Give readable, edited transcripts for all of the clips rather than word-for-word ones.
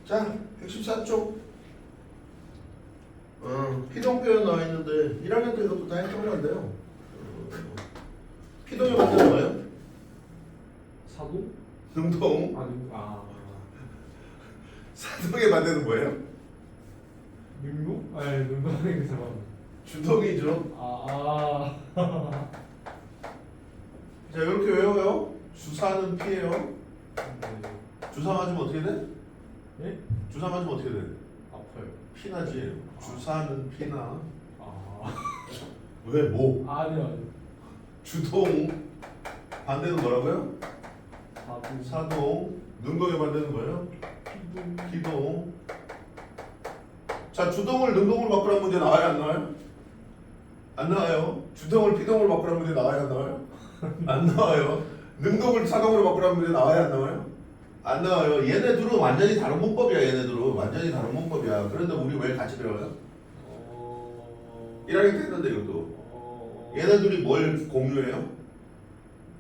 자, 114쪽. 피동 표현 나와 있는데 1학년 때 이것도 다 했던 건데요. 피동이 만드는 거예요? 사동? 능동. 사동이 만드는 거예요? 능동? 아니 능동이 잠깐만. 주동이죠. 자, 이렇게 외워요. 주사는 피예요. 주사 맞으면 어떻게 돼? 예? 주사 맞으면 어떻게 돼? 아파요. 피나지. 주사는 피나. 아. 왜 뭐? 아니요. 주동 반대는 뭐라고요? 사동. 사동. 능동에 만드는 거예요? 피동. 피동. 자, 주동을 능동으로 바꾸라는 문제 나와요, 안 나와요? 안 나와요. 주동을 피동으로 바꾸라는 문제 나와요, 안 나와요? 안 나와요. 능동을 사동으로 바꾸라는 문제 나와요, 안 나와요? 안 나와요. 얘네들은 완전히 다른 문법이야. 얘네들은 완전히 다른 문법이야. 그런데 우리 왜 같이 배워요? 1학년 때 했는데 이것도. 얘네들이 뭘 공유해요?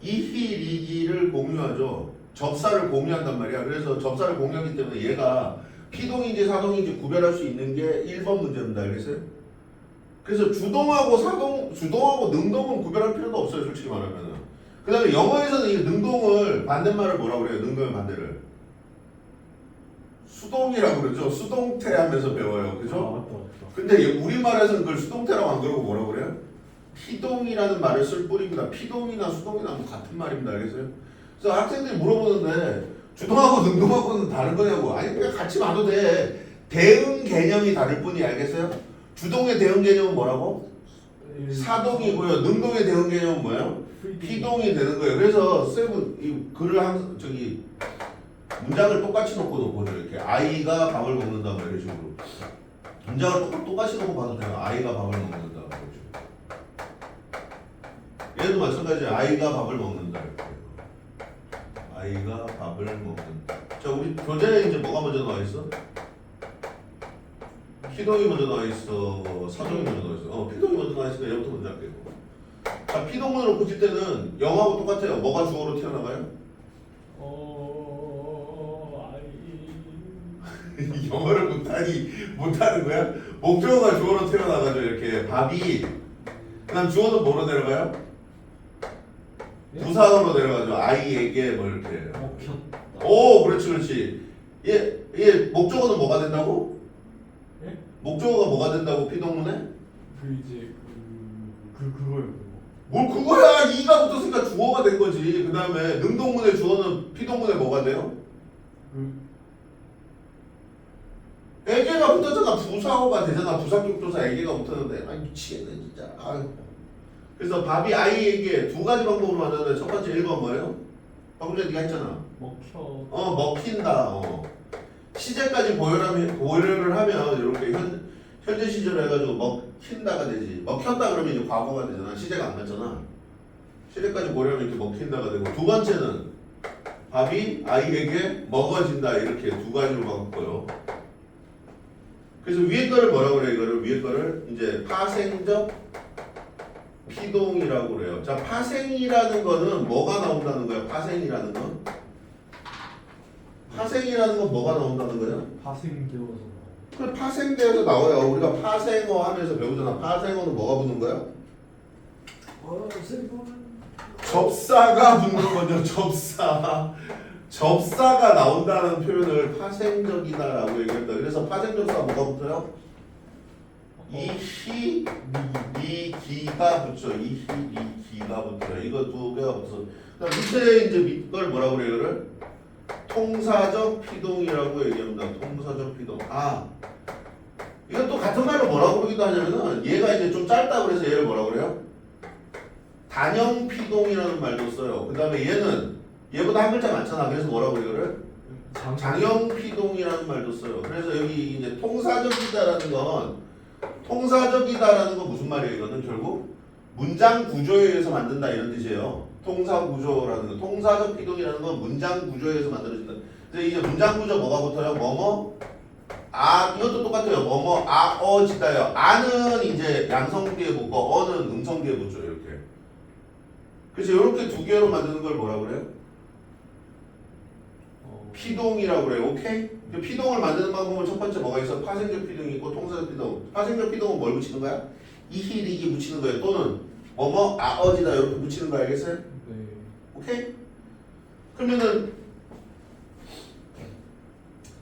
이희, 리기를 공유하죠. 접사를 공유한단 말이야. 그래서 접사를 공유하기 때문에 얘가 피동인지 사동인지 구별할 수 있는 게 1번 문제입니다. 알겠어요? 그래서 주동하고 능동은 구별할 필요도 없어요. 솔직히 말하면. 그 다음에 영어에서는 이 능동을 반대말을 뭐라고 그래요? 능동의 반대를. 수동이라고 그러죠. 수동태 하면서 배워요. 그죠? 맞다. 근데 우리말에서는 그걸 수동태라고 안 그러고 뭐라고 그래요? 피동이라는 말을 쓸 뿐입니다. 피동이나 수동이나 뭐 같은 말입니다. 알겠어요? 그래서 학생들이 물어보는데 주동하고 능동하고는 다른 거냐고. 아니 그냥 같이 봐도 돼. 대응 개념이 다를 뿐이. 알겠어요? 주동의 대응 개념은 뭐라고? 사동이고요. 능동의 대응 개념은 뭐예요? 피동이 되는 거예요. 그래서 쌤은 이 글을 항상 문장을 똑같이 놓고 보죠. 이렇게 아이가 밥을 먹는다 뭐 이런 식으로. 문장을 똑같이 놓고 봐도 돼요. 아이가 밥을 먹는다. 얘도 마찬가지예요. 아이가 밥을 먹는다. 이렇게. 아이가 밥을 먹는다. 자, 우리 교재에 이제 뭐가 먼저 나와 있어? 피동이 먼저 나와 있어. 사동이 먼저 나와 있어. 피동이 먼저 나와 있으니까 얘부터 먼저 할게요. 자, 피동문으로 붙일 때는 영하고 똑같아요. 뭐가 주어로 튀어나가요? 영어를 못하는 거야? 목적어가 주어로 튀어나가죠. 이렇게 밥이. 그다음 주어는 뭐로 내려가요? 부사어로 내려가죠. 아이에게 뭐 이렇게. 먹혔다. 오, 그렇지. 얘 목적어는 뭐가 된다고? 예? 목적어가 뭐가 된다고 피동문에? 그거요. 뭘 그거야? 이가 붙었으니까 주어가 된 거지. 그 다음에 능동문의 주어는 피동문에 뭐가 돼요? 애게가 붙었잖아. 부사어가 되잖아. 부사격조사 애게가 붙었는데 아이 미치겠네 진짜. 아유. 그래서 밥이 아이에게 두 가지 방법으로 만드는데 첫 번째 1번 뭐예요? 방금 전에 네가 했잖아. 먹힌다. 시제까지 보혈을 하면 이렇게 현재 시제로 해가지고 먹힌다가 되지. 먹혔다 그러면 이제 과거가 되잖아. 시제가 안 맞잖아. 시제까지 보혈하면 이렇게 먹힌다가 되고, 두 번째는 밥이 아이에게 먹어진다. 이렇게 두 가지로 바꿔요. 그래서 위에 거를 뭐라고 그래요? 이거를 위에 거를 이제 파생적 피동이라고 그래요. 자, 파생이라는 거는 뭐가 나온다는 거예요? 파생이라는 건? 파생이라는 건 뭐가 나온다는 거예요? 파생되어서. 그래, 파생되어서 나와요. 우리가 파생어 하면서 배우잖아. 파생어는 뭐가 붙는 거야? 접사가 붙는 거죠. 접사가 나온다는 표현을 파생적이다라고 얘기한다. 그래서 파생접사가 뭐가 붙어요? 이히, 리기가 붙죠. 이히, 리기가 붙어요. 이거 두 개가 붙어. 밑에 이제 밑걸 뭐라고 그래요? 이거를 통사적 피동이라고 얘기합니다. 통사적 피동. 이것도 같은 말로 뭐라고 그러기도 하냐면은 얘가 이제 좀 짧다 그래서 얘를 뭐라고 그래요? 단형 피동이라는 말도 써요. 그 다음에 얘는 얘보다 한 글자 많잖아. 그래서 뭐라고 그래요? 이거를 장형 피동이라는 말도 써요. 그래서 여기 이제 통사적이다라는 건 무슨 말이에요? 이거는 결국 문장 구조에 의해서 만든다 이런 뜻이에요. 통사 구조라는 거. 통사적 피동이라는 건 문장 구조에 의해서 만들어진다. 그래서 이제 문장 구조 뭐가 붙어요? 뭐뭐 이것도 똑같아요. 뭐뭐 지다요. 아는 이제 양성 뒤에 붙고 어는 음성 뒤에 붙죠. 이렇게. 그래서 이렇게 두 개로 만드는 걸 뭐라 그래요? 피동이라고 그래요. 오케이? 그 피동을 만드는 방법은 첫 번째 뭐가 있어? 파생적 피동이 있고 통사적 피동. 파생적 피동은 뭘 붙이는 거야? 이희리기 붙이는 거예요. 또는 뭐뭐 아어지다 이렇게 붙이는 거 알겠어요? 네. 오케이? 그러면은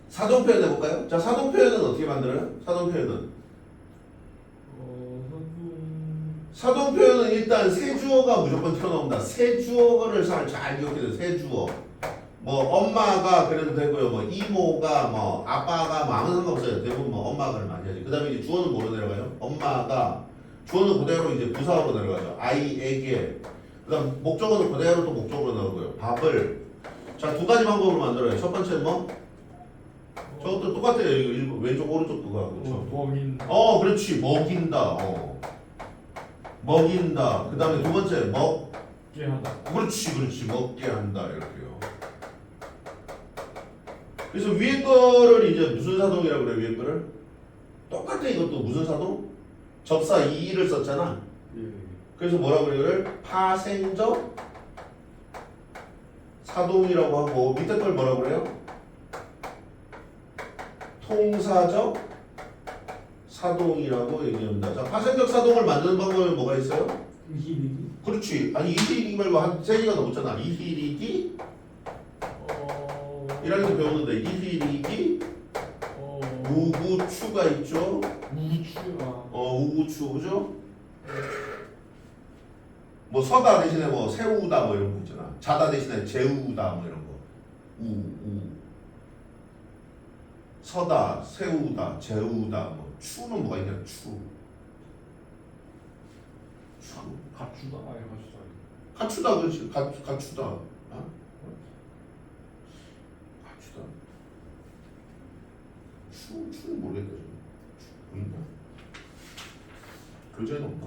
사동 표현 해볼까요? 자, 사동 표현은 어떻게 만들어요? 사동 표현은 사동 표현은 일단 세 주어가 무조건 튀어나온다. 세 주어를 잘 기억해야 돼요. 세 주어. 뭐 엄마가 그래도 되고요. 뭐 이모가 뭐 아빠가 뭐 아무 상관없어요. 대부분 뭐 엄마가를 많이 하지. 그다음에 이제 주어는 뭐로 내려가요? 엄마가. 주어는 그대로 이제 부사로 내려가죠. 아이에게. 그다음 목적어는 그대로 또 목적어로 나오고요. 밥을. 자, 두 가지 방법으로 만들어요. 첫 번째는 뭐? 저것도 똑같아요. 이거 왼쪽 오른쪽 그거. 그렇죠. 먹인. 그렇지. 먹인다. 먹인다. 그 다음에 두 번째 게 하다. 그렇지 먹게 한다 이렇게요. 그래서 위에 거를 이제 무슨 사동이라고 그래? 위에 거를 똑같아. 이것도 무슨 사동? 접사 이를 썼잖아. 예. 그래서 뭐라고 그래? 이거를 파생적 사동이라고 하고 밑에 걸 뭐라고 그래요? 통사적 사동이라고 얘기합니다. 자, 파생적 사동을 만드는 방법은 뭐가 있어요? 이희리기. 그렇지. 아니 이희리기 말고 한 세 개가 넘었잖아. 이희리기 이라는 거 배웠는데 이희리기 우구추가 있죠. 우추가. 우구추 그죠? 뭐 서다 대신에 뭐 세우다 뭐 이런 거 있잖아. 자다 대신에 재우다 뭐 이런 거. 서다, 세우다, 재우다 뭐 추는 뭐가 있냐? 추. 가추다. 아예 가추다. 가추다 그렇지. 가추다. 가추다. 추는 모르겠다 지금. 보인다. 교재는 없나?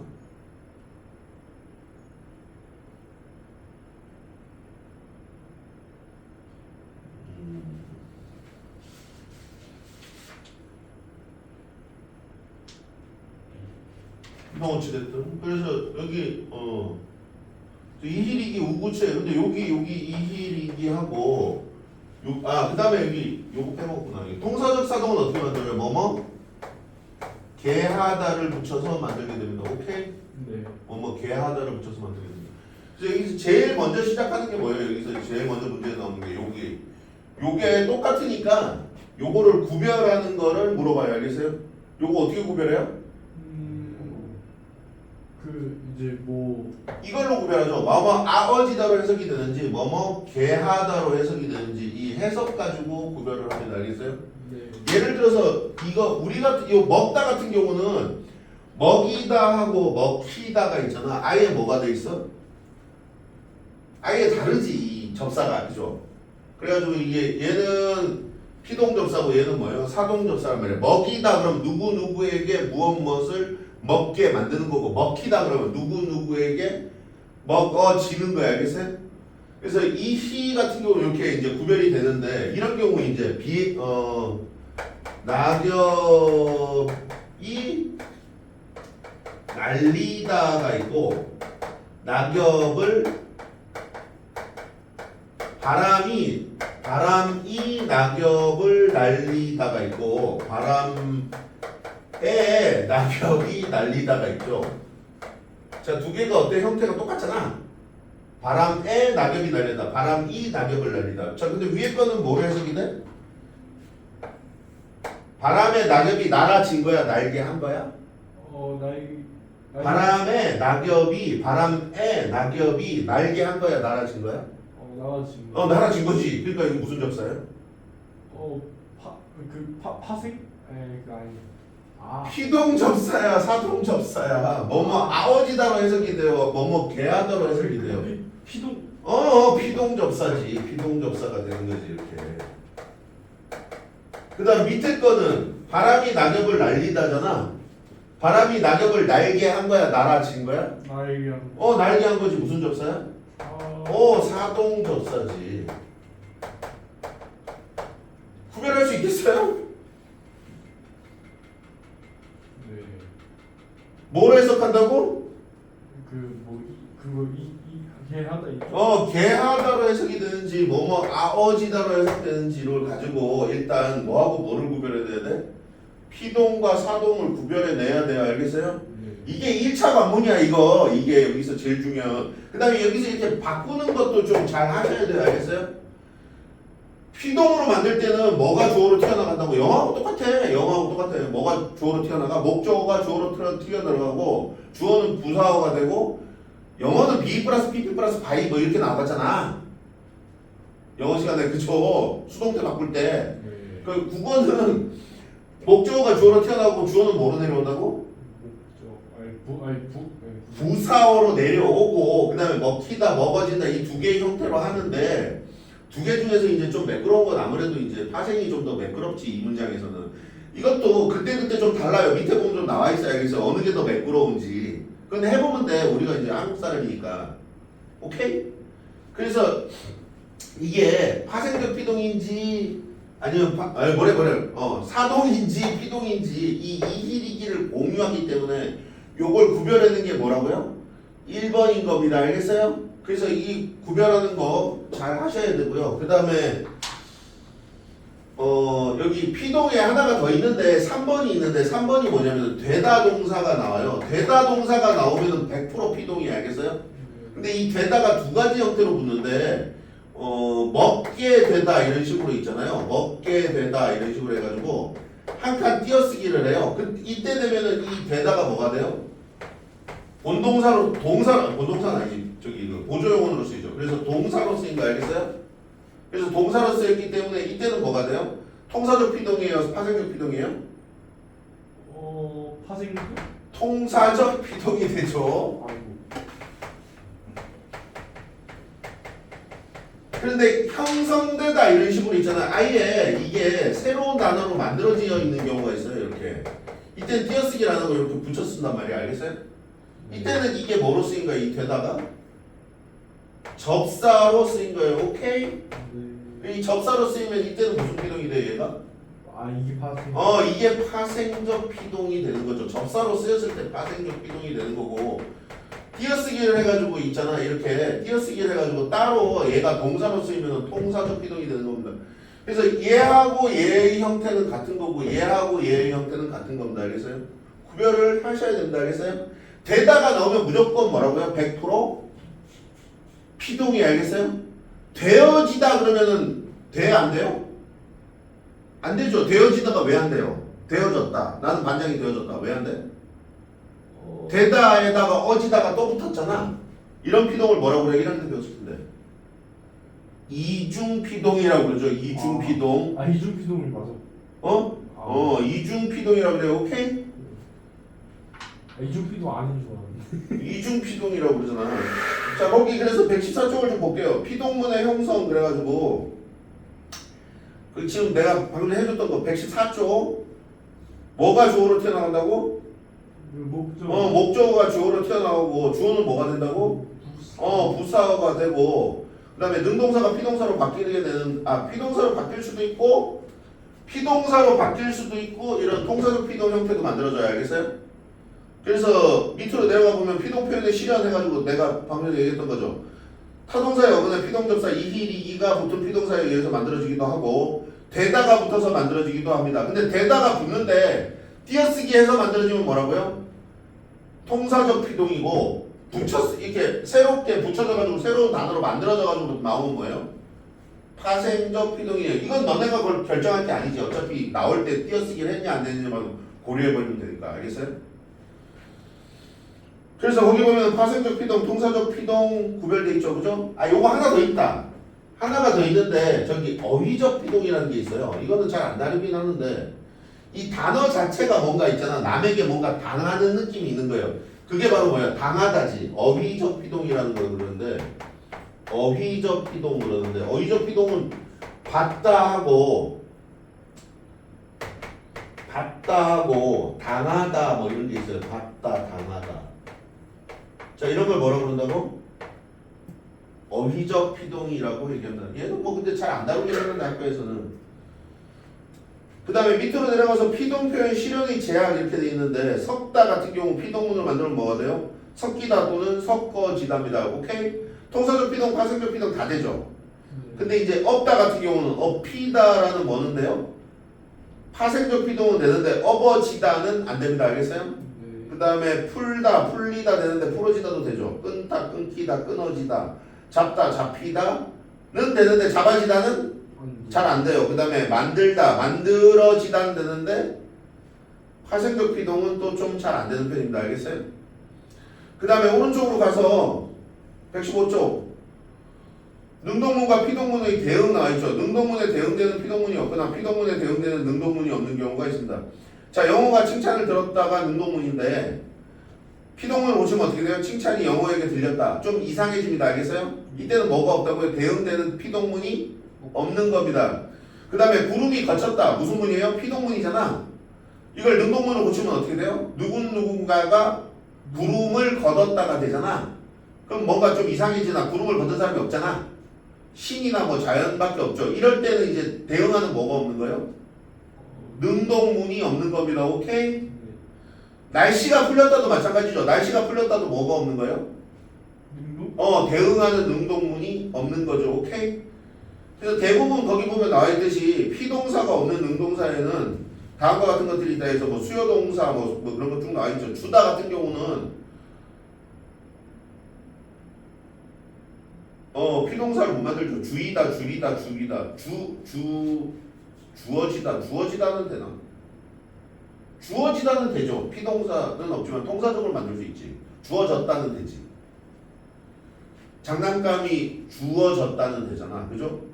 어찌됐든 그래서 여기 이희리기 우구체 근데 여기 이희리기하고 그 다음에 여기 요거 빼먹었구나. 동사적 사동은 어떻게 만들어요? 뭐뭐 개하다를 붙여서 만들게 됩니다. 오케이? 네. 뭐뭐 개하다를 붙여서 만들게 됩니다. 그래서 여기서 제일 먼저 시작하는 게 뭐예요? 여기서 제일 먼저 문제에 나오는 게 요게 똑같으니까 요거를 구별하는 거를 물어봐요. 알겠어요? 요거 어떻게 구별해요? 이제 뭐 이걸로 구별하죠. 뭐뭐 아어지다로 해석이 되는지 뭐뭐 개하다로 해석이 되는지 이 해석 가지고 구별을 합니다. 알겠어요? 네. 예를 들어서 이거 우리가 이 먹다 같은 경우는 먹이다 하고 먹히다가 있잖아. 아예 뭐가 돼 있어? 아예 다르지 이 접사가. 그죠? 그래가지고 이게 얘는 피동 접사고 얘는 뭐예요? 사동 접사란 말이에요. 먹이다 그럼 누구누구에게 무엇을 먹게 만드는 거고 먹히다 그러면 누구누구에게 먹어지는 거야. 알겠어요? 그래서 이 희 같은 경우는 이렇게 이제 구별이 되는데 이런 경우 이제 낙엽이 날리다가 있고 낙엽을 바람이 낙엽을 날리다가 있고 바람에 낙엽이 날리다가 있죠. 자, 두 개가 어때? 형태가 똑같잖아. 바람에 낙엽이 날리다. 바람이 낙엽을 날리다. 자, 근데 위에 거는 뭐로 해석이 돼? 바람에 낙엽이 날아진 거야? 날게 한 거야? 바람에 낙엽이 날게 한 거야? 날아진 거야? 나아진. 날아진 거지. 그러니까 이거 무슨 접사예요? 파생? 그 아니. 피동 접사야, 사동 접사야. 뭐뭐 아어지다로 해석이 돼요. 뭐뭐 개하다로 해석이 돼요. 피동. 피동 접사지. 피동 접사가 되는 거지 이렇게. 그다음 밑에 거는 바람이 낙엽을 날리다잖아. 바람이 낙엽을 날게 한 거야, 날아진 거야? 날게 한 거. 날게 한 거지. 무슨 접사야? 사동 접사지. 구별할 수 있겠어요? 네. 뭘 해석한다고? 그거 이 개하다 있죠. 개하다로 해석이 되는지 뭐뭐 아어지다로 해석되는지를 가지고 일단 뭐하고 뭐를 구별해야 돼? 피동과 사동을 구별해내야 돼요. 알겠어요? 이게 1차 관문이야 이거. 이게 여기서 제일 중요한. 그 다음에 여기서 이렇게 바꾸는 것도 좀 잘 하셔야 돼요. 알겠어요? 피동으로 만들 때는 뭐가 주어로 튀어나간다고? 영어하고 똑같아. 영어하고 똑같아. 뭐가 주어로 튀어나가? 목적어가 주어로 튀어나가고 주어는 부사어가 되고 영어는 be 플러스 pp 플러스 by 뭐 이렇게 나왔잖아. 영어 시간에 그쵸? 수동태 바꿀 때. 그 국어는 목적어가 주어로 튀어나오고 주어는 뭐로 내려온다고? 부사어로 내려오고 그 다음에 먹히다 먹어진다 이 두 개의 형태로 하는데 두 개 중에서 이제 좀 매끄러운 건 아무래도 이제 파생이 좀 더 매끄럽지 이 문장에서는. 이것도 그때그때 좀 달라요. 밑에 보면 좀 나와 있어야겠어. 어느 게 더 매끄러운지. 근데 해보면 돼. 우리가 이제 한국 사람이니까. 오케이? 그래서 이게 파생적 피동인지 아니면 사동인지 피동인지 이 이희리기를 공유하기 때문에 요걸 구별하는 게 뭐라고요? 1번인 겁니다. 알겠어요? 그래서 이 구별하는 거 잘 하셔야 되고요. 그 다음에 여기 피동에 하나가 더 있는데 3번이 있는데 3번이 뭐냐면 되다 동사가 나와요. 되다 동사가 나오면 100% 피동이 알겠어요? 근데 이 되다가 두 가지 형태로 붙는데 먹게 되다 이런 식으로 있잖아요. 먹게 되다 이런 식으로 해가지고 한 칸 띄어쓰기를 해요. 이때 되면은 이 되다가 뭐가 돼요? 본동사로 본동사는 아니지 저기 그 보조용어로 쓰이죠. 그래서 동사로 쓰인 거 알겠어요? 그래서 동사로 쓰였기 때문에 이때는 뭐가 돼요? 통사적 피동이에요? 파생적 피동이에요? 파생적? 통사적 피동이 되죠. 아이고. 그런데 형성되다 이런 식으로 있잖아요. 아예 이게 새로운 단어로 만들어져 있는 경우가 있어요. 이렇게. 이때는 띄어쓰기라는 걸 이렇게 붙여 쓴단 말이에요. 알겠어요? 이때는 이게 뭐로 쓰인 거예요? 이 되다가 접사로 쓰인 거예요. 오케이? 이 접사로 쓰이면 이때는 무슨 피동이 돼요? 얘가? 이게 파생. 이게 파생적 피동이 되는 거죠. 접사로 쓰였을 때 파생적 피동이 되는 거고 띄어쓰기를 해가지고 있잖아. 이렇게 띄어쓰기를 해가지고 따로 얘가 동사로 쓰이면 통사적 피동이 되는 겁니다. 그래서 얘하고 얘의 형태는 같은 거고 얘하고 얘의 형태는 같은 겁니다. 알겠어요? 구별을 하셔야 됩니다. 알겠어요? 되다가 나오면 무조건 뭐라고요? 100% 피동이 알겠어요? 되어지다 그러면은 돼? 안 돼요? 안 되죠. 되어지다가 왜 안 돼요? 되어졌다. 나는 반장이 되어졌다. 왜 안 돼? 되다에다가 어지다가 또 붙었잖아. 이런 피동을 뭐라고 그래? 1학년 때 배웠을 텐데. 이중피동이라고 그러죠. 이중피동. 이중피동이 맞아. 이중피동이라고 그래요. 오케이? 이중피동 아닌 줄 알았는데. 이중피동이라고 그러잖아. 자, 거기 그래서 114쪽을 좀 볼게요. 피동문의 형성 그래가지고 지금 내가 방금 해줬던 거 114쪽 뭐가 주어로 튀어나간다고? 목적어가 주어로 튀어나오고 주어는 뭐가 된다고? 부사어가 되고 그 다음에 능동사가 피동사로 바뀌게 되는 피동사로 바뀔 수도 있고 피동사로 바뀔 수도 있고 이런 통사적 피동 형태도 만들어져야 알겠어요? 그래서 밑으로 내려가 보면 피동 표현을 실현해가지고 내가 방금 얘기했던 거죠. 타동사의 어근에 피동접사 이희리기가 붙은 피동사에 의해서 만들어지기도 하고 되다가 붙어서 만들어지기도 합니다. 근데 되다가 붙는데 띄어쓰기 해서 만들어지면 뭐라고요? 통사적 피동이고 이렇게 새롭게 붙여져가지고 새로운 단어로 만들어져가지고 나오는 거예요. 파생적 피동이에요. 이건 너네가 그걸 결정할 게 아니지. 어차피 나올 때 띄어쓰기를 했냐 안 했냐만 고려해버리면 되니까. 알겠어요? 그래서 거기 보면 파생적 피동, 통사적 피동 구별돼 있죠. 그죠? 요거 하나 더 있다. 하나가 더 있는데 저기 어휘적 피동이라는 게 있어요. 이거는 잘 안 다루긴 하는데 이 단어 자체가 뭔가 있잖아. 남에게 뭔가 당하는 느낌이 있는 거예요. 그게 바로 뭐야? 당하다지. 어휘적 피동이라는 걸 그러는데 어휘적 피동 그러는데 어휘적 피동은 받다 하고 당하다 뭐 이런 게 있어요. 받다, 당하다. 자, 이런 걸 뭐라고 그런다고? 어휘적 피동이라고 얘기한다. 얘는 뭐 근데 잘 안 다루긴 하는데 학교에서는. 그 다음에 밑으로 내려가서 피동 표현 실현의 제약 이렇게 돼 있는데 섞다 같은 경우 피동문을 만들면 뭐가 돼요? 섞이다 또는 섞어지다입니다. 오케이? 통사적 피동, 파생적 피동 다 되죠. 네. 근데 이제 없다 같은 경우는 업히다라는 뭐는데요? 파생적 피동은 되는데 업어지다는 안 됩니다. 알겠어요? 네. 그 다음에 풀다, 풀리다 되는데 풀어지다도 되죠. 끊다, 끊기다, 끊어지다, 잡다, 잡히다는 되는데 잡아지다는 잘 안 돼요. 그 다음에 만들다, 만들어지다는 되는데 파생적 피동은 또 좀 잘 안 되는 편입니다. 알겠어요? 그 다음에 오른쪽으로 가서 115쪽 능동문과 피동문의 대응 나와있죠. 능동문에 대응되는 피동문이 없거나 피동문에 대응되는 능동문이 없는 경우가 있습니다. 자, 영어가 칭찬을 들었다가 능동문인데 피동문을 보시면 어떻게 돼요? 칭찬이 영어에게 들렸다. 좀 이상해집니다. 알겠어요? 이때는 뭐가 없다고요? 대응되는 피동문이 없는 겁니다. 그 다음에 구름이 거쳤다. 무슨 문이에요? 피동문이잖아. 이걸 능동문으로 고치면 어떻게 돼요? 누군가가 구름을 걷었다가 되잖아. 그럼 뭔가 좀 이상해지나? 구름을 걷은 사람이 없잖아. 신이나 뭐 자연밖에 없죠. 이럴 때는 이제 대응하는 뭐가 없는 거예요? 능동문이 없는 겁니다. 오케이? 네. 날씨가 풀렸다도 마찬가지죠. 날씨가 풀렸다도 뭐가 없는 거예요? 능동? 대응하는 능동문이 없는 거죠. 오케이? 그래서 대부분 거기 보면 나와 있듯이 피동사가 없는 능동사에는 다음과 같은 것들이 있다 해서 뭐 수요동사 뭐 그런 거 쭉 나와 있죠. 주다 같은 경우는 피동사를 못 만들죠. 주이다, 줄이다, 죽이다, 주어지다, 주어지다는 되나? 주어지다는 되죠. 피동사는 없지만 동사적으로 만들 수 있지. 주어졌다는 되지. 장난감이 주어졌다는 되잖아. 그죠?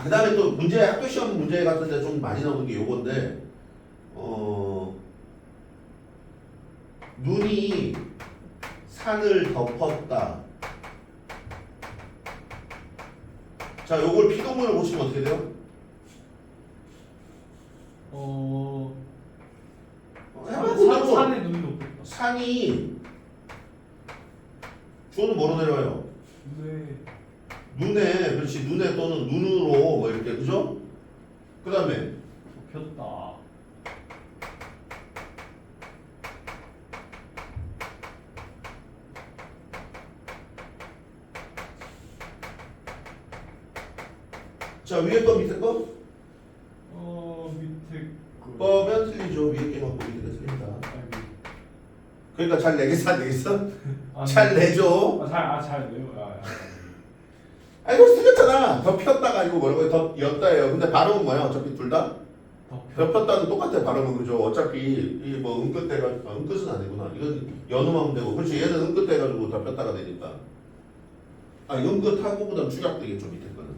그 다음에 또 문제, 학교 시험 문제 같은데 좀 많이 나오는 게 요건데, 눈이 산을 덮었다. 자, 요걸 피동문을 보시면 어떻게 돼요? 산에 눈이 높겠다. 산이 주어는 뭐로 내려와요? 네. 눈에, 그렇지. 눈에 또는 눈으로 뭐 이렇게, 그죠? 그 다음에 폈다. 자, 위에 거 밑에 거? 밑에 거. 거면 틀리죠. 위에 게 맞고 밑에 게 틀립니다. 그러니까 잘 내겠어, 안 내겠어? 잘 내죠. 잘 내요. 이거 틀렸잖아. 덮였다가 아니고 뭐라고 해요? 덮였다예요. 근데 발음은 뭐야? 어차피 둘 다? 덮였다는 똑같아. 발음은. 그죠? 어차피 이 뭐 음끝 해가지고 음끝은 아니구나. 이건 연음하면 되고. 그렇지. 얘는 음끝 해가지고 덮였다가 되니까. 음끝하고 그다음 축약되겠죠. 밑에 거는.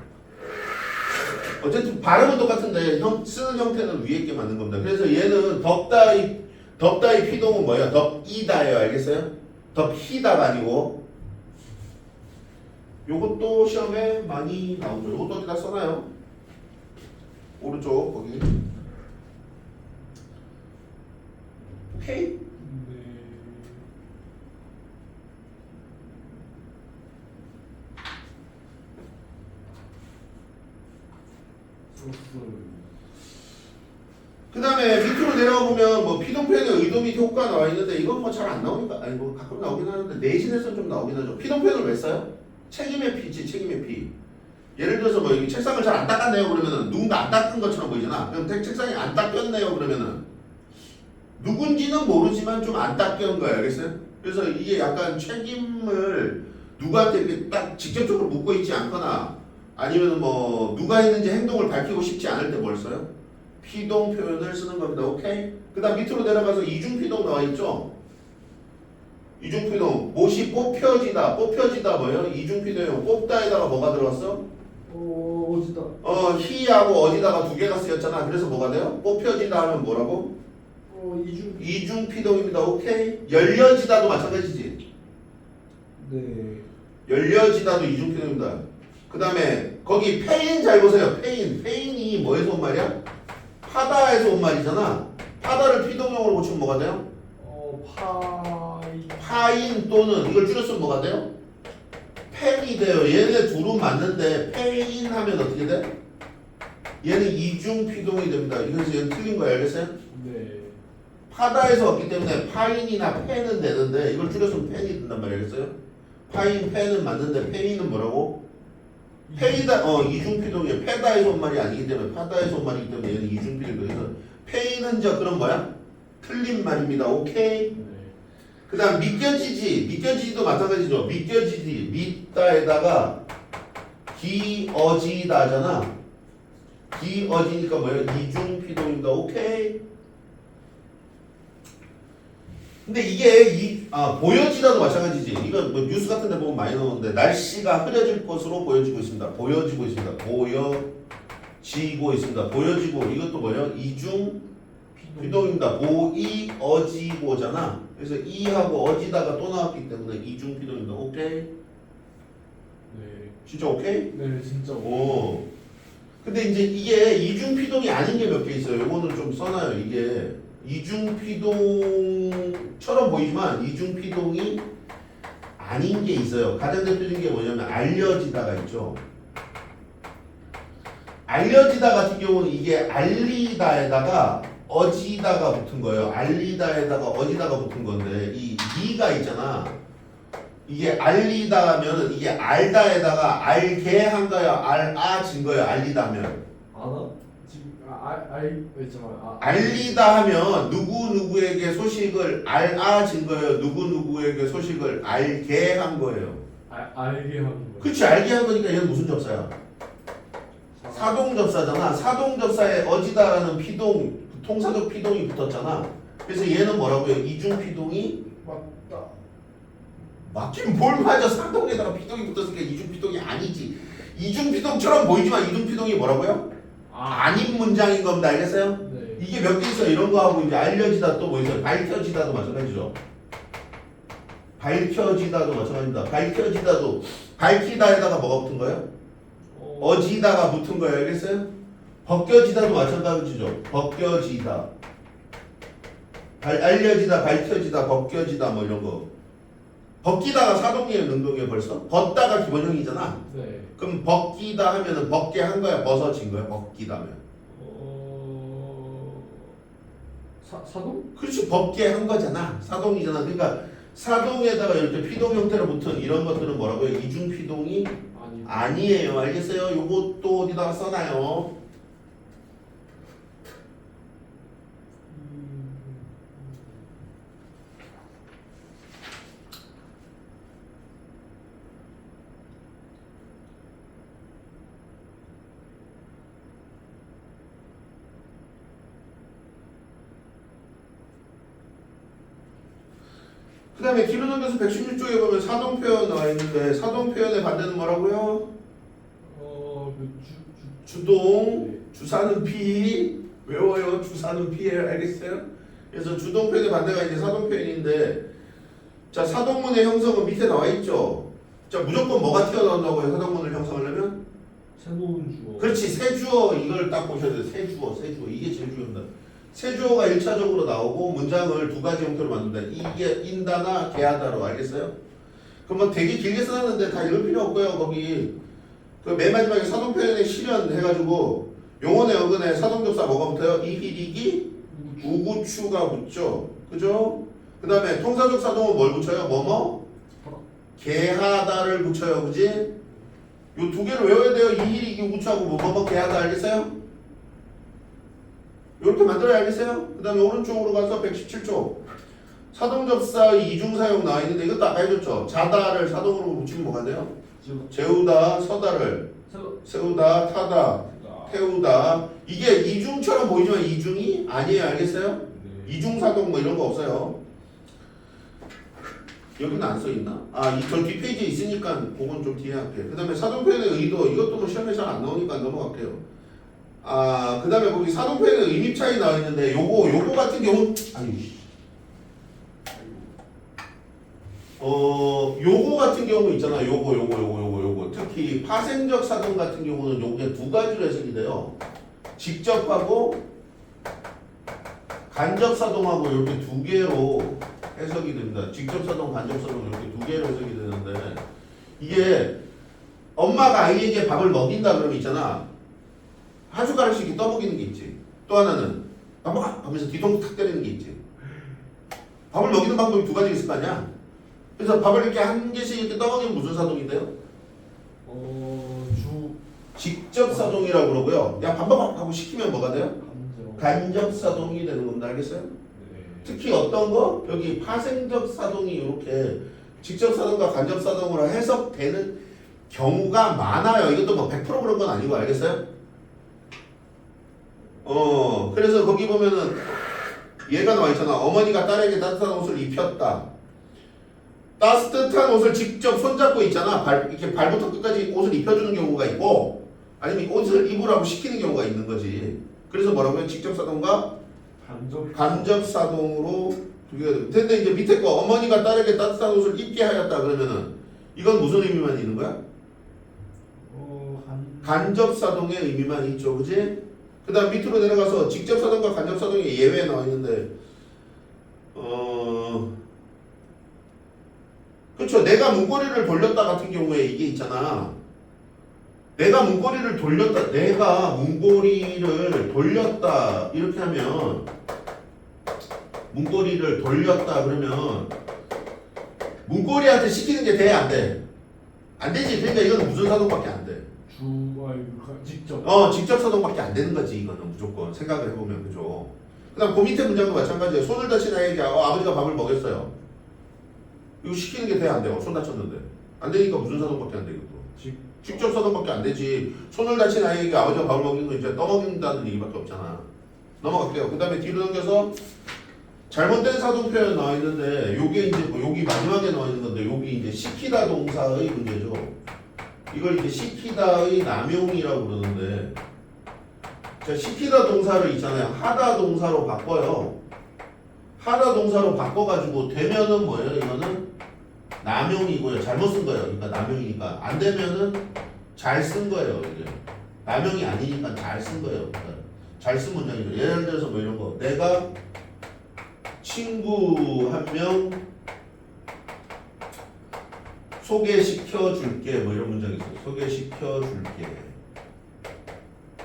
어쨌든 발음은 똑같은데 쓰는 형태는 위에 게 맞는 겁니다. 그래서 얘는 덮다의 피동은 뭐예요? 덮이다예요. 알겠어요? 덮히다가 아니고. 요것도 시험에 많이 나오죠. 요것도 어디다 써놔요? 오른쪽 거기. 오케이? 네. 그 다음에 밑으로 내려가 보면 뭐 피동표현의 의도 및 효과 나와 있는데 이건 뭐 잘 안 나오니까 아니 뭐 가끔 나오긴 하는데 내신에서는 좀 나오긴 하죠. 피동표현을 왜 써요? 책임의 피지. 책임의 피. 예를 들어서 뭐 여기 책상을 잘 안 닦았네요 그러면은 누군가 안 닦은 것처럼 보이잖아. 그럼 책상이 안 닦였네요 그러면은 누군지는 모르지만 좀 안 닦인 거야. 알겠어요? 그래서 이게 약간 책임을 누구한테 이렇게 딱 직접적으로 묻고 있지 않거나 아니면 뭐 누가 했는지 행동을 밝히고 싶지 않을 때 뭘 써요? 피동 표현을 쓰는 겁니다. 오케이? 그 다음 밑으로 내려가서 이중피동 나와 있죠? 이중피동 못이 뽑혀지다. 뽑혀지다 뭐예요? 이중피동이요. 뽑다에다가 뭐가 들어갔어? 어디다? 히하고 어디다가 두 개가 쓰였잖아. 그래서 뭐가 돼요? 뽑혀지다 하면 뭐라고? 이중피동입니다. 오케이? 열려지다도 마찬가지지. 네. 열려지다도 이중피동입니다. 그 다음에 거기 페인 잘 보세요. 페인이 뭐에서 온 말이야? 파다에서 온 말이잖아. 파다를 피동용으로 고치면 뭐가 돼요? 파인 또는 이걸 줄였으면 뭐가 돼요? 펜이 돼요. 얘네 둘은 맞는데 페인 하면 어떻게 돼? 얘는 이중피동이 됩니다. 그래서 얘는 틀린 거예요. 알겠어요? 네. 파다에서 왔기 때문에 파인이나 펜은 되는데 이걸 줄였으면 펜이 된단 말이에요. 알겠어요? 파인 패는 맞는데 페이는 뭐라고? 페이다 이중피동이에요. 페다의 손말이 아니기 때문에 파다의 손말이기 때문에 얘는 이중피동이에요. 그래서 페이는 저 그럼 뭐야? 틀린 말입니다. 오케이. 네. 그 다음 믿겨지지도 마찬가지죠. 믿겨지지 믿다에다가 기어지다잖아. 기어지니까 뭐예요? 이중피동입니다. 오케이. 근데 이게 보여지다도 마찬가지지. 이거 뭐 뉴스 같은 데 보면 많이 나오는데 날씨가 흐려질 것으로 보여지고 있습니다. 보여지고 있습니다. 보여지고 있습니다. 보여지고 이것도 뭐예요? 이중 피동입니다. 보이어지고잖아. 그래서 이하고 어지다가 또 나왔기 때문에 이중 피동입니다. 오케이? 네. 진짜 오케이? 네, 진짜. 오. 근데 이제 이게 이중 피동이 아닌 게 몇 개 있어요. 요거는 좀 써놔요. 이게 이중 피동처럼 보이지만 이중 피동이 아닌 게 있어요. 가장 대표적인 게 뭐냐면 알려지다가 있죠. 알려지다 같은 경우는 이게 알리다에다가 어지다가 붙은 거예요. 알리다에다가 어지다가 붙은 건데 이 이가 있잖아. 이게 알리다 하면은 이게 알다에다가 알게 한 거예요. 알아진 거예요. 알리다 하면. 아나? 지금 있잖아요. 알리다 하면 누구누구에게 소식을 알아진 거예요. 누구누구에게 소식을 알게 한 거예요. 알게 하는 거. 그치, 알게 한 거니까 얘는 무슨 접사야? 사동접사잖아. 사동접사에 어지다라는 피동, 통사적 피동이 붙었잖아. 그래서 얘는 뭐라고요? 이중피동이 맞다. 맞긴 뭘 맞아. 사동에다가 피동이 붙었으니까 이중피동이 아니지. 이중피동처럼 보이지만 이중피동이 뭐라고요? 아닌 문장인 겁니다. 알겠어요? 네. 이게 몇 개 있어요. 이런 거 하고 이제 알려지다 또 뭐 있어요? 밝혀지다도 마찬가지죠. 밝혀지다도 마찬가지입니다. 밝혀지다도 밝히다에다가 뭐가 붙은 거예요? 어지다가 붙은 거예요. 알겠어요? 벗겨지다도 마찬가지죠. 벗겨지다. 알려지다, 밝혀지다, 벗겨지다 뭐 이런 거. 벗기다가 사동이에요, 능동이에요 벌써? 벗다가 기본형이잖아. 네. 그럼 벗기다 하면은 벗게 한 거야, 벗어진 거야, 벗기다 하면. 사동? 그렇지, 벗게 한 거잖아. 사동이잖아. 그러니까 사동에다가 이렇게 피동 형태로 붙은 이런 것들은 뭐라고요? 이중 피동이 아니에요. 알겠어요? 요것도 어디다가 써놔요. 그 다음에 기본형교수 116쪽에 보면 사동표현 나와 있는데 사동표현의 반대는 뭐라고요? 주동, 주사는 피, 외워요. 주사는 피예요. 알겠어요? 그래서 주동표현의 반대가 이제 사동표현인데, 자, 사동문의 형성은 밑에 나와 있죠. 자, 무조건 뭐가 튀어나온다고요? 사동문을 형성하려면? 새로운 주어. 그렇지, 새 주어 이걸 딱 보셔야 돼요. 새 주어 이게 제일 중요합니다. 새 주어가 1차적으로 나오고 문장을 두 가지 형태로 만든다. 이게 인다나 게하다로. 알겠어요? 그럼 뭐 되게 길게 써놨는데 다 읽을 필요 없고요. 거기 그 맨 마지막에 사동표현의 실현 해가지고 용언의 어근에 사동접사 뭐가 붙어요? 이희리기 우구추가 붙죠. 그죠? 그 다음에 통사적 사동은 뭘 붙여요? 뭐뭐? 게하다를 붙여요. 그지? 요 두 개를 외워야 돼요. 이희리기 우구추하고 뭐뭐 게하다. 알겠어요? 이렇게 만들어야 알겠어요? 그 다음에 오른쪽으로 가서 117쪽 사동접사의 이중사용 나와 있는데 이것도 아까 해줬죠. 자다를 사동으로 붙이면 뭐가 돼요? 재우다, 서다를 세우다, 타다, 태우다. 이게 이중처럼 보이지만 이중이 아니에요. 알겠어요? 이중사동 뭐 이런 거 없어요. 여기는 안 써있나? 저 뒷페이지에 있으니까 그건 좀 뒤에 할게요. 그 다음에 사동표현의 의도 이것도 뭐 시험에 잘 안 나오니까 넘어갈게요. 그 다음에 거기 사동표현의 의미 차이 나와 있는데 요거 같은 경우는 요거 같은 경우 있잖아. 요거 특히 파생적 사동 같은 경우는 요게 두 가지로 해석이 돼요. 직접하고 간접 사동하고 이렇게 두 개로 해석이 됩니다. 직접 사동, 간접 사동 이렇게 두 개로 해석이 되는데 이게 엄마가 아이에게 밥을 먹인다 그러면 있잖아. 한 숟가락씩 이렇게 떠먹이는 게 있지. 또 하나는 밥 먹어 하면서 뒤통수 탁 때리는 게 있지. 밥을 먹이는 방법이 두 가지 있을 거 아니야. 그래서 밥을 이렇게 한 개씩 이렇게 떠먹이면 무슨 사동인데요? 주 직접 사동이라고 그러고요. 야 밥밥 하고 시키면 뭐가 돼요? 간접. 간접 사동이 되는 겁니다. 알겠어요? 네. 특히 어떤 거? 여기 파생적 사동이 이렇게 직접 사동과 간접 사동으로 해석되는 경우가 많아요. 이것도 뭐 100% 그런 건 아니고 알겠어요? 그래서 거기 보면은 얘가 나와 있잖아. 어머니가 딸에게 따뜻한 옷을 입혔다. 따뜻한 옷을 직접 손잡고 있잖아. 이렇게 발부터 끝까지 옷을 입혀주는 경우가 있고, 아니면 옷을 입으라고 시키는 경우가 있는 거지. 그래서 뭐라고요? 직접 사동과 간접 사동으로 두 개가 됩니다. 근데 이제 밑에 거 어머니가 딸에게 따뜻한 옷을 입게 하였다 그러면은 이건 무슨 의미만 있는 거야? 간접 사동의 의미만 있죠, 그지? 그 다음 밑으로 내려가서 직접 사동과 간접 사동이 예외에 나와 있는데, 그렇죠. 내가 문고리를 돌렸다 같은 경우에 이게 있잖아. 내가 문고리를 돌렸다 이렇게 하면 문고리를 돌렸다 그러면 문고리한테 시키는 게 돼, 안 돼? 안 되지. 그러니까 이건 무슨 사동밖에 안 돼. 직접. 직접 사동밖에 안 되는 거지. 이거는 무조건 생각을 해보면. 그죠? 그 다음 그 밑에 문장도 마찬가지예요. 손을 다친 아이에게 아버지가 밥을 먹였어요. 이거 시키는 게 돼, 안 돼요? 손 다쳤는데. 안 되니까 무슨 사동밖에 안 돼, 이것도. 직접 사동밖에 안 되지. 손을 다친 아이에게 아버지가 밥을 먹인 건 이제 떠먹인다는 얘기밖에 없잖아. 넘어갈게요. 그 다음에 뒤로 넘겨서 잘못된 사동 표현 나와 있는데 요게 이제 뭐 여기 마지막에 나와 있는 건데 여기 이제 시키다 동사의 문제죠. 이걸 이제 시키다의 남용이라고 그러는데, 자, 시키다 동사를 있잖아요. 하다 동사로 바꿔요. 하다 동사로 바꿔가지고 되면은 뭐예요? 이거는 남용이고요. 잘못 쓴 거예요. 그러니까 남용이니까. 안 되면은 잘 쓴 거예요. 이게 남용이 아니니까 잘 쓴 거예요. 그러니까 잘 쓴 문장이죠. 예를 들어서 뭐 이런 거. 내가 친구 한 명 소개시켜 줄게. 뭐 이런 문장이 있어요. 소개시켜 줄게.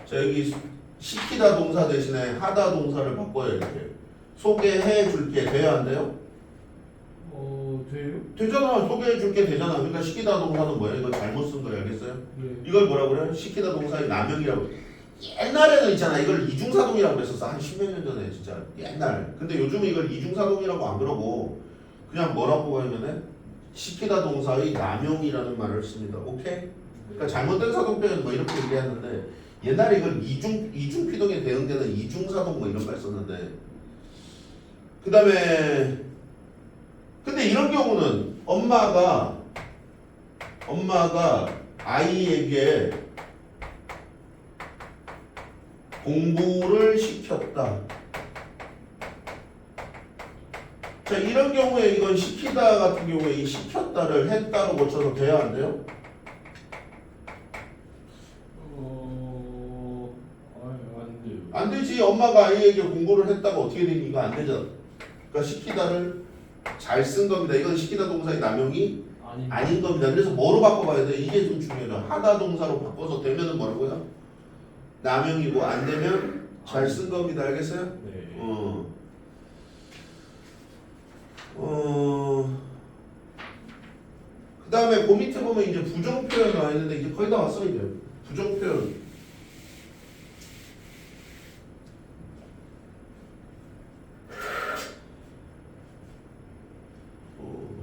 자, 여기 시키다 동사 대신에 하다 동사를 바꿔요. 이렇게 소개해 줄게. 돼야 안 돼요? 돼요? 되잖아. 소개해 줄게 되잖아. 그러니까 시키다 동사는 뭐예요? 이거 잘못 쓴 거예요. 알겠어요? 네. 이걸 뭐라고 그래요? 시키다 동사의 남용이라고. 옛날에는 있잖아. 이걸 이중사동이라고 그랬었어. 한 10몇 년 전에 진짜. 옛날. 근데 요즘은 이걸 이중사동이라고 안 그러고 그냥 뭐라고 하면은 시키다 동사의 남용이라는 말을 씁니다. 오케이? 그러니까 잘못된 사동 표현 뭐 이렇게 얘기하는데 옛날에 이걸 이중 피동에 대응되는 이중사동 뭐 이런 말 썼는데, 그 다음에 근데 이런 경우는 엄마가 아이에게 공부를 시켰다. 자, 이런 경우에 이건 시키다 같은 경우에 이 시켰다를 했다로 고쳐서 돼야 안 돼요? 안 돼요. 안 되지. 엄마가 아이에게 공부를 했다가 어떻게 되니? 이거 안 되잖아. 그러니까 시키다를 잘 쓴 겁니다. 이건 시키다 동사의 남용이 아닌 겁니다. 그래서 뭐로 바꿔봐야 돼? 이게 좀 중요해요. 하다 동사로 바꿔서 되면은 뭐라고요? 남용이고 안 되면 잘 쓴 겁니다. 알겠어요? 네. 그 다음에 그 밑에 보면 이제 부정 표현 나와 있는데 이제 거의 다 왔어. 이제 부정 표현.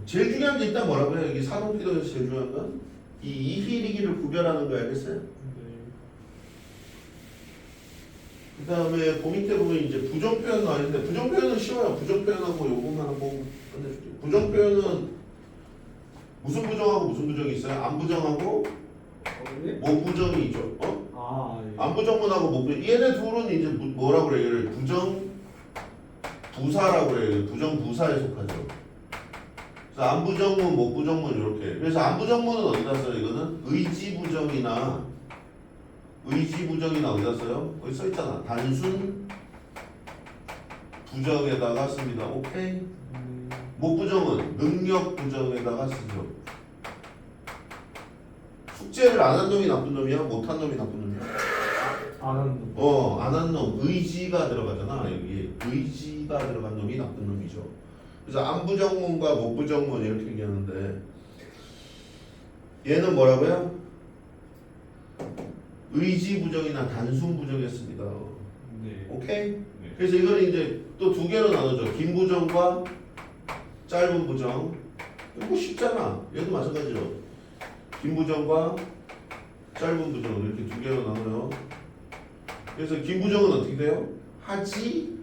제일 중요한 게 일단 뭐라고요? 여기 사동피동에서 제일 중요한 건 이 이희리기를 구별하는 거 알겠어요? 그 다음에 그 밑에 보면 이제 부정 표현 나와 있는데 부정 표현은 쉬워요. 부정 표현하고 요거만 하고 끝내줄게요. 부정 표현은 무슨 부정하고 무슨 부정이 있어요? 안 부정하고 못 부정이 있죠. 예. 안 부정문하고 못 부정. 얘네 둘은 이제 뭐라고 그래? 얘를 부정 부사라고 그래요. 부정 부사에 속하죠. 그래서 안 부정문, 못 부정문 이렇게. 그래서 안 부정문은 어디다 써요? 이거는 의지 부정이나 어디다 써요? 여기 써 있잖아. 단순 부정에다가 씁니다. 오케이? 못 부정은 능력 부정에다가 쓰죠. 숙제를 안 한 놈이 나쁜 놈이야? 못 한 놈이 나쁜 놈이야? 안 한 놈. 안 한 놈. 의지가 들어가잖아. 여기 의지가 들어간 놈이 나쁜 놈이죠. 그래서 안부정문과 못부정문 이렇게 얘기하는데 얘는 뭐라고요? 의지부정이나 단순부정이었습니다. 네. 오케이? 네. 그래서 이거는 이제 또 두 개로 나누죠. 긴 부정과 짧은 부정. 뭐 쉽잖아. 얘도 마찬가지로 긴 부정과 짧은 부정 이렇게 두 개로 나눠요. 그래서 긴 부정은 어떻게 돼요? 하지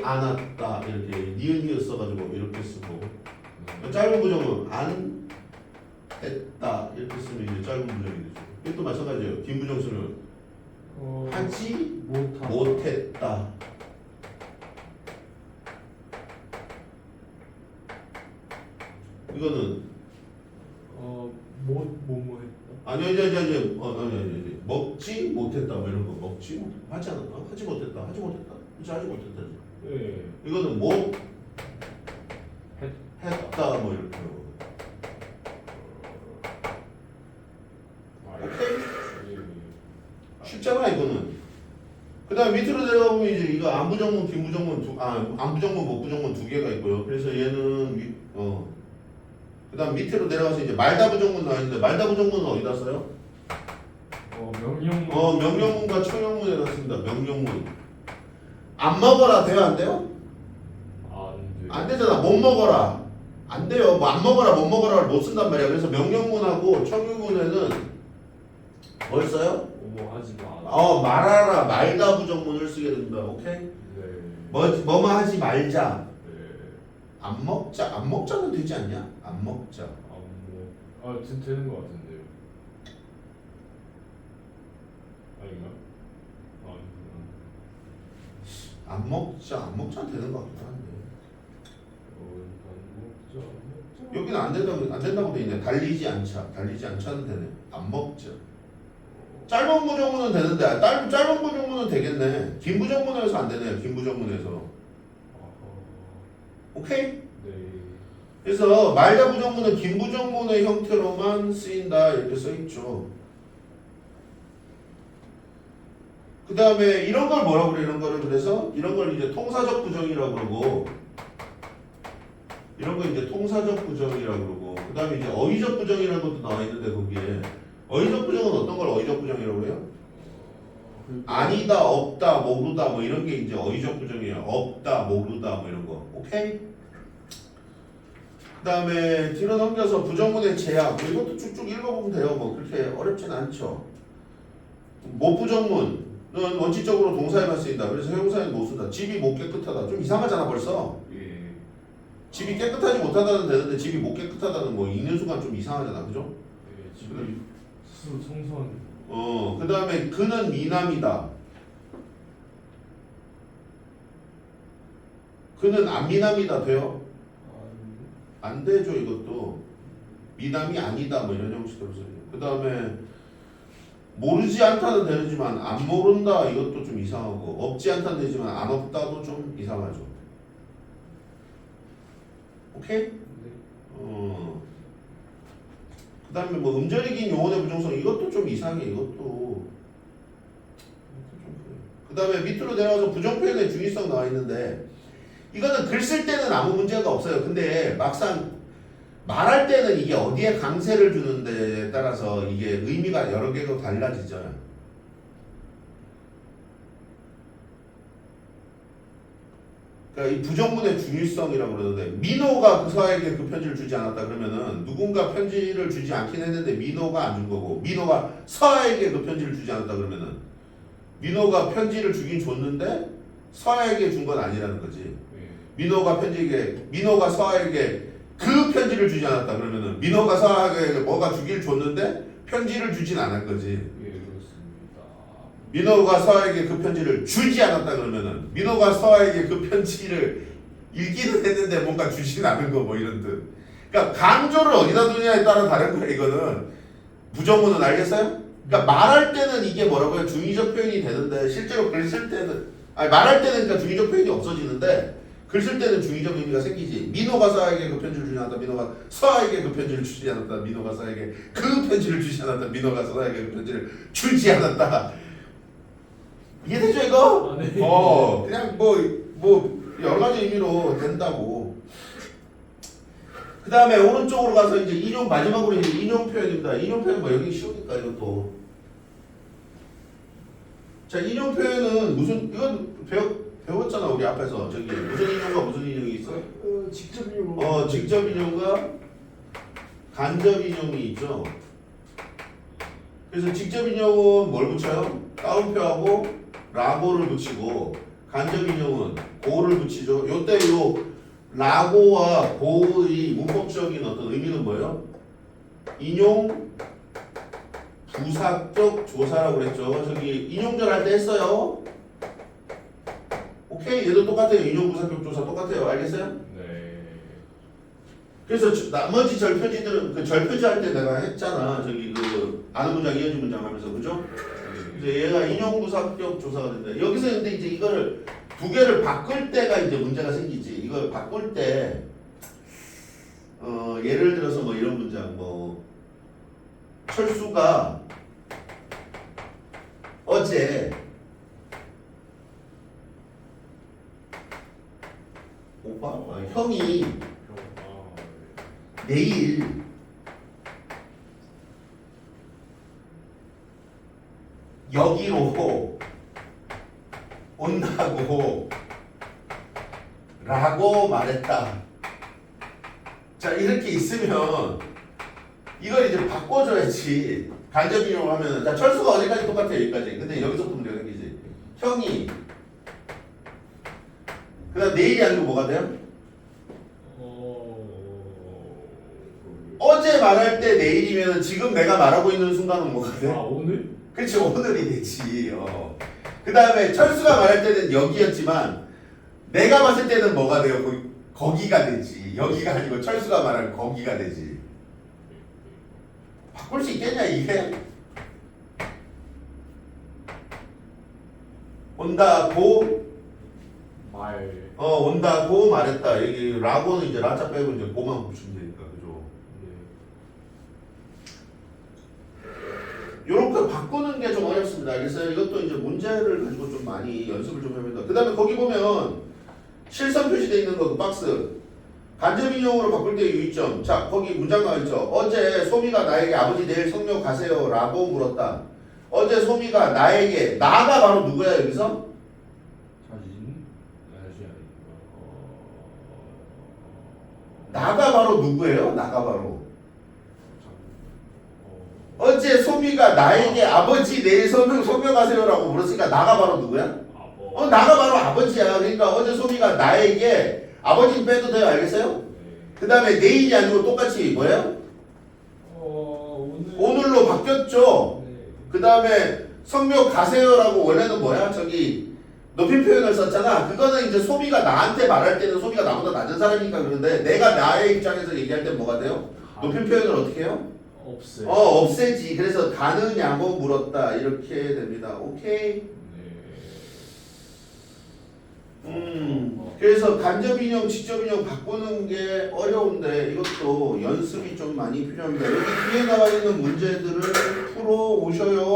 않았다 이렇게 니은 써가지고 이렇게 쓰고 짧은 부정은 안 했다 이렇게 쓰면 이제 짧은 부정이 되죠. 이것도 마찬가지예요. 긴 부정 쓰면 하지 못했다. 이거는 뭐뭐 했다? 아니 먹지 못했다 뭐 이런 거 먹지 못 하지 않았다 하지 못했다 그치 하지 못했다 네. 이거는 못 했다 뭐 이렇게 오케이 쉽잖아 이거는. 그 다음 밑으로 내려가 보면 이제 이거 안부정문 긴부정문 안부정문 못부정문 두 개가 있고요. 그래서 얘는 그 다음 밑으로 내려가서 이제 말다부정문 나와 있는데 말다부정문은 어디다 써요? 명령문. 명령문과 청령문에 넣습니다. 명령문. 안 먹어라 돼요 안 돼요? 안 되잖아. 못 먹어라. 안 돼요. 뭐 안 먹어라 못 먹어라를 못 쓴단 말이야. 그래서 명령문하고 청령문에는 뭘 써요? 하지 마. 말하라 말다부정문을 쓰게 됩니다. 오케이? 네. 뭐뭐 하지 말자. 네. 안 먹자는 되지 않냐? 안 먹자. 되는 것 같은데요. 아닌가? 안 먹자는 되는 것 같긴 한데. 먹자. 여기는 안 된다고 돼 있네. 달리지 않자는 되네. 안 먹자. 짧은 부정문은 되는데 짧은 부정문은 되겠네. 긴 부정문에서 안 되네요. 긴 부정문에서. 오케이? 네. 그래서 말다 부정문은 긴 부정문의 형태로만 쓰인다 이렇게 써 있죠. 그 다음에 이런 걸 뭐라고 그래? 이런 거를 그래서 이런 걸 이제 통사적 부정이라고 그러고 이런 거 이제 통사적 부정이라고 그러고 그 다음에 이제 어휘적 부정이라는 것도 나와 있는데 거기에 어휘적 부정은 어떤 걸 어휘적 부정이라고 해요? 아니다, 없다, 모르다 뭐 이런 게 이제 어휘적 부정이에요. 없다, 모르다 뭐 이런 거. 오케이? 그 다음에 뒤로 넘겨서 부정문의 제약 뭐 이것도 쭉쭉 읽어보면 돼요. 뭐 그렇게 어렵진 않죠. 못부정문은 원칙적으로 동사에만 쓰인다. 그래서 형용사에는 못 쓴다. 집이 못 깨끗하다. 좀 이상하잖아 벌써. 예. 집이 깨끗하지 못하다는 되는데 집이 못 깨끗하다는 뭐 읽는 순간 좀 이상하잖아. 그죠? 예. 집을 스스로 청소한. 그 다음에 그는 미남이다. 그는 안 미남이다 돼요? 안 되죠 이것도. 미남이 아니다 뭐 이런 형식으로 써요. 그 다음에 모르지 않다는 되지만 안 모른다 이것도 좀 이상하고 없지 않다는 되지만 안 없다도 좀 이상하죠. 오케이? 네. 그 다음에 뭐 음절이 긴 용언의 부정성 이것도 좀 이상해. 이것도 좀 그래. 그 다음에 밑으로 내려가서 부정표현의 중의성 나와 있는데 이거는 글 쓸 때는 아무 문제가 없어요. 근데 막상 말할 때는 이게 어디에 강세를 주는데에 따라서 이게 의미가 여러 개로 달라지죠. 그러니까 이 부정문의 중요성이라고 그러는데 민호가 그 서에게 그 편지를 주지 않았다 그러면은 누군가 편지를 주지 않긴 했는데 민호가 안 준 거고 민호가 서에게 그 편지를 주지 않았다 그러면은 민호가 편지를 주긴 줬는데 서에게 준 건 아니라는 거지. 민호가 서에게 그 편지를 주지 않았다 그러면은 민호가 서에게 뭐가 주길 줬는데 편지를 주진 않은 거지. 예, 그렇습니다. 민호가 서에게 그 편지를 주지 않았다 그러면은 민호가 서에게 그 편지를 읽기는 했는데 뭔가 주진 않은 거 뭐 이런 뜻. 그러니까 강조를 어디다 두냐에 따라 다른 거야 이거는. 부정문은 알겠어요? 그러니까 말할 때는 이게 뭐라고요? 중의적 표현이 되는데 실제로 글 쓸 때는 말할 때는 그러니까 중의적 표현이 없어지는데 글 쓸 때는 중의적 의미가 생기지. 민호가 서에게 그 편지를 주지 않았다. 민호가 서에게 그 편지를 주지 않았다. 민호가 서에게 그 편지를 주지 않았다. 민호가 서에게 그 편지를 주지 않았다. 이해되죠 이거? 네. 그냥 뭐 여러 가지 의미로 된다고. 그 다음에 오른쪽으로 가서 이제 인용, 마지막으로 이제 인용 표현입니다. 인용 표현 뭐 여기 쉬우니까 이것도. 자, 인용 표현은 무슨, 이건 배웠잖아, 우리 앞에서. 저기, 무슨 인용과 무슨 인용이 있어? 직접 이용. 직접 인용과 간접 인용이 있죠. 그래서 직접 인용은 뭘 붙여요? 따옴표하고 라고를 붙이고, 간접 인용은 고를 붙이죠. 요때 요 라고와 고의 문법적인 어떤 의미는 뭐예요? 인용 부사격 조사라고 그랬죠. 저기 인용절 할 때 했어요. 오케이, 얘도 똑같아요. 인용 부사격 조사 똑같아요. 알겠어요? 네. 그래서 나머지 절표지들은 그 절표지 할 때 내가 했잖아. 저기 그 아는 문장 이어진 문장 하면서 그죠? 이제 얘가 인용 부사격 조사가 된다. 여기서 근데 이제 이거를 두 개를 바꿀 때가 이제 문제가 생기지. 이걸 바꿀 때 예를 들어서 뭐 이런 문장 뭐 철수가 어제 형이 내일 여기로 온다고 라고 말했다. 자, 이렇게 있으면 이걸 이제 바꿔줘야지. 간접 인용을 하면 자, 철수가 어디까지 똑같아요? 여기까지. 근데 여기서부터 문제가 생기지. 형이 그 다음 내일이 아니고 뭐가 돼요? 어제 말할 때 내일이면 지금 내가 말하고 있는 순간은 뭐가 돼? 오늘? 그렇지, 오늘이 되지. 그 다음에 철수가 말할 때는 여기였지만 내가 봤을 때는 뭐가 돼요? 거기가 되지. 여기가 아니고 철수가 말하면 거기가 되지. 바꿀 수 있겠냐 이게? 온다고 온다고 말했다. 여기 라고는 이제 라자 빼고 이제 고만 붙이면 되니까 그죠? 요렇게 바꾸는 게 좀 어렵습니다. 알겠어요? 이것도 이제 문제를 가지고 좀 많이 연습을 좀 해야 됩니다. 그 다음에 거기 보면 실선 표시되어 있는 거 그 박스 간접 인용으로 바꿀 때 유의점. 자, 거기 문장 나와 있죠. 어제 소미가 나에게 아버지 내일 성묘 가세요 라고 물었다. 어제 소미가 나에게 나가 바로 누구야 여기서? 나가 바로 누구예요? 나가 바로 어제 소미가 나에게 아버지 내일 성묘 가세요라고 물었으니까 나가 바로 누구야? 나가 바로 아버지야. 그러니까 어제 소미가 나에게 아버지는 빼도 돼요. 알겠어요? 그 다음에 내일이 아니고 똑같이 뭐예요? 오늘로 바뀌었죠. 그 다음에 성묘 가세요라고 원래는 뭐야? 저기 높임 표현을 썼잖아. 그거는 이제 소미가 나한테 말할 때는 소미가 나보다 낮은 사람이니까 그런데 내가 나의 입장에서 얘기할 때 뭐가 돼요? 높임 표현을 어떻게 해요? 없애지. 그래서 가느냐고 물었다. 이렇게 됩니다. 오케이? 그래서 간접 인용, 직접 인용 바꾸는 게 어려운데 이것도 연습이 좀 많이 필요합니다. 여기 뒤에 나와 있는 문제들을 풀어 오셔요.